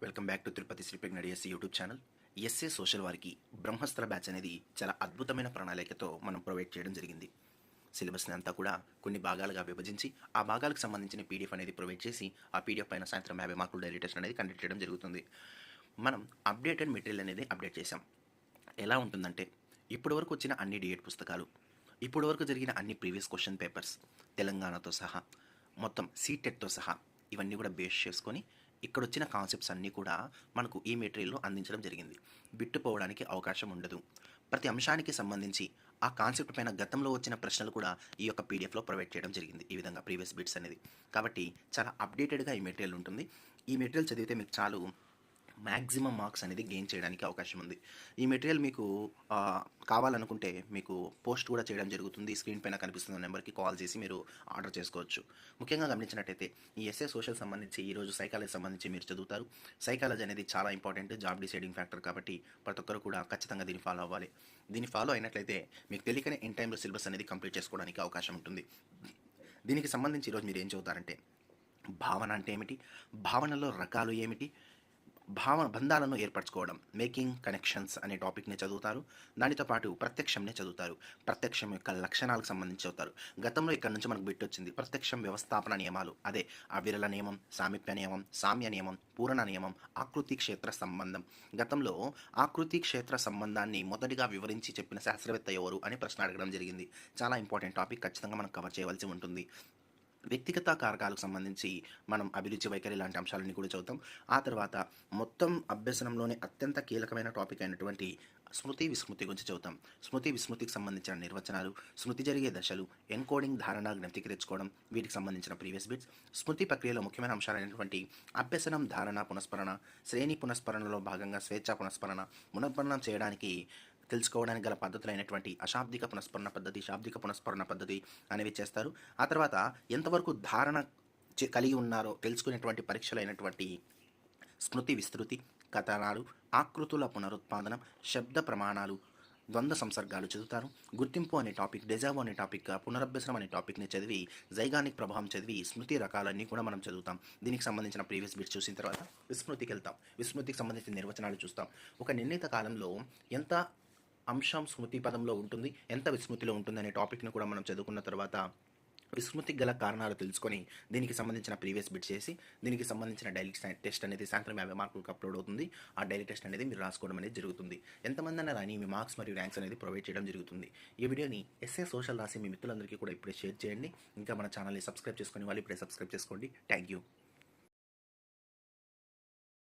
Welcome back to Tirupati Sri ప్రెగ్నెడియస్ YouTube channel. SA social వారికి Brahmastra batch అనేది చాలా అద్భుతమైన ప్రణాళికతో మనం ప్రొవైడ్ చేయడం జరిగింది. సిలబస్ని అంతా కూడా కొన్ని భాగాలుగా విభజించి ఆ భాగాలకు సంబంధించిన పీడిఎఫ్ అనేది ప్రొవైడ్ చేసి ఆ పీడిఎఫ్ పైన సాయంత్రం 50 మార్కులు డైలీ టెస్ట్ అనేది కండక్ట్ చేయడం జరుగుతుంది. మనం అప్డేటెడ్ మెటీరియల్ అనేది అప్డేట్ చేసాం. ఎలా ఉంటుందంటే ఇప్పటి వరకు వచ్చిన అన్ని డిఎడ్ పుస్తకాలు, ఇప్పటి వరకు జరిగిన అన్ని ప్రీవియస్ క్వశ్చన్ పేపర్స్, తెలంగాణతో సహా మొత్తం సీటెట్తో సహా ఇవన్నీ కూడా బేస్ చేసుకొని ఇక్కడ వచ్చిన కాన్సెప్ట్స్ అన్నీ కూడా మనకు ఈ మెటీరియల్లో అందించడం జరిగింది. బిట్టుపోవడానికి అవకాశం ఉండదు. ప్రతి అంశానికి సంబంధించి ఆ కాన్సెప్ట్ పైన గతంలో వచ్చిన ప్రశ్నలు కూడా ఈ యొక్క పీడిఎఫ్లో ప్రొవైడ్ చేయడం జరిగింది. ఈ విధంగా ప్రీవియస్ బిట్స్ అనేది. కాబట్టి చాలా అప్డేటెడ్గా ఈ మెటీరియల్ ఉంటుంది. ఈ మెటీరియల్ చదివితే మీకు చాలు మ్యాక్సిమం మార్క్స్ అనేది గెయిన్ చేయడానికి అవకాశం ఉంది. ఈ మెటీరియల్ మీకు కావాలనుకుంటే మీకు పోస్ట్ కూడా చేయడం జరుగుతుంది. స్క్రీన్ పైన కనిపిస్తున్న నెంబర్కి కాల్ చేసి మీరు ఆర్డర్ చేసుకోవచ్చు. ముఖ్యంగా గమనించినట్టయితే ఈ ఎస్ఏ సోషల్ సంబంధించి ఈరోజు సైకాలజీ సంబంధించి మీరు చదువుతారు. సైకాలజీ అనేది చాలా ఇంపార్టెంట్, జాబ్ డిసైడింగ్ ఫ్యాక్టర్. కాబట్టి ప్రతి ఒక్కరు కూడా ఖచ్చితంగా దీన్ని ఫాలో అవ్వాలి. దీన్ని ఫాలో అయినట్లయితే మీకు తెలియకనే ఇన్ టైంలో సిలబస్ అనేది కంప్లీట్ చేసుకోవడానికి అవకాశం ఉంటుంది. దీనికి సంబంధించి ఈరోజు మీరు ఏం చదువుతారంటే భావన అంటే ఏమిటి, భావనలో రకాలు ఏమిటి, బంధాలను ఏర్పరచుకోవడం, మేకింగ్ కనెక్షన్స్ అనే టాపిక్ని చదువుతారు. దానితో పాటు ప్రత్యక్షంనే చదువుతారు. ప్రత్యక్షం యొక్క లక్షణాలకు సంబంధించి చదువుతారు. గతంలో ఇక్కడ నుంచి మనకు బిట్ వచ్చింది ప్రత్యక్షం వ్యవస్థాపన నియమాలు. అదే అవిరల నియమం, సామీప్య నియమం, సామ్య నియమం, పూరణ నియమం, ఆకృతి క్షేత్ర సంబంధం. గతంలో ఆకృతి క్షేత్ర సంబంధాన్ని మొదటిగా వివరించి చెప్పిన శాస్త్రవేత్త ఎవరు అని ప్రశ్న అడగడం జరిగింది. చాలా ఇంపార్టెంట్ టాపిక్, ఖచ్చితంగా మనం కవర్ చేయవలసి ఉంటుంది. వ్యక్తిగత కారకాలకు సంబంధించి మనం అభిరుచి వైఖరి లాంటి అంశాలన్నీ కూడా చదువుతాం. ఆ తర్వాత మొత్తం అభ్యసనంలోనే అత్యంత కీలకమైన టాపిక్ అయినటువంటి స్మృతి విస్మృతి గురించి చదువుతాం. స్మృతి విస్మృతికి సంబంధించిన నిర్వచనాలు, స్మృతి జరిగే దశలు, ఎన్కోడింగ్, ధారణ, జ్ఞప్తికి తెచ్చుకోవడం, వీటికి సంబంధించిన ప్రీవియస్ బిట్స్, స్మృతి ప్రక్రియలో ముఖ్యమైన అంశాలైనటువంటి అభ్యసనం, ధారణ, పునఃస్మరణ, శ్రేణి పునఃస్మరణలో భాగంగా స్వేచ్ఛ పునఃస్మరణ, పునఃస్మరణం చేయడానికి తెలుసుకోవడానికి గల పద్ధతులైనటువంటి అశాబ్దిక పునఃస్మరణ పద్ధతి, శాబ్దిక పునఃస్మరణ పద్ధతి అనేవి చేస్తారు. ఆ తర్వాత ఎంతవరకు ధారణ కలిగి ఉన్నారో తెలుసుకునేటువంటి పరీక్షలైనటువంటి స్మృతి విస్తృతి, కథనాలు, ఆకృతుల పునరుత్పాదనం, శబ్ద ప్రమాణాలు, ద్వంద్వ సంసర్గాలు చదువుతారు. గుర్తింపు అనే టాపిక్, డెజావో అనే టాపిక్, పునరభ్యసనం అనే టాపిక్ని చదివి జైగానిక్ ప్రభావం చదివి స్మృతి రకాలన్నీ కూడా మనం చదువుతాం. దీనికి సంబంధించిన ప్రీవియస్ బిట్స్ చూసిన తర్వాత విస్మృతికి వెళ్తాం. విస్మృతికి సంబంధించిన నిర్వచనాలు చూస్తాం. ఒక నిర్ణీత కాలంలో ఎంత అంశం స్మృతి పదంలో ఉంటుంది, ఎంత విస్మృతిలో ఉంటుంది అనే టాపిక్ను కూడా మనం చదువుకున్న తర్వాత విస్మృతికి గల కారణాలు తెలుసుకొని దీనికి సంబంధించిన ప్రీవియస్ బిట్ చేసి దీనికి సంబంధించిన డైలీ టెస్ట్ అనేది సాయంత్రం 50 మార్కులకు అప్లోడ్ అవుతుంది. ఆ డైలీ టెస్ట్ అనేది మీరు రాసుకోవడం అనేది జరుగుతుంది. ఎంతమంది అన్న రాని మీ మార్క్స్ మరియు ర్యాంక్స్ అనేది ప్రొవైడ్ చేయడం జరుగుతుంది. ఈ వీడియోని ఎస్ఏ సోషల్ రాసి మీ మిత్రులందరికీ కూడా ఇప్పుడే షేర్ చేయండి. ఇంకా మన ఛానల్ని సబ్స్క్రైబ్ చేసుకొని వాళ్ళు ఇప్పుడే సబ్స్క్రైబ్ చేసుకోండి. Thank you.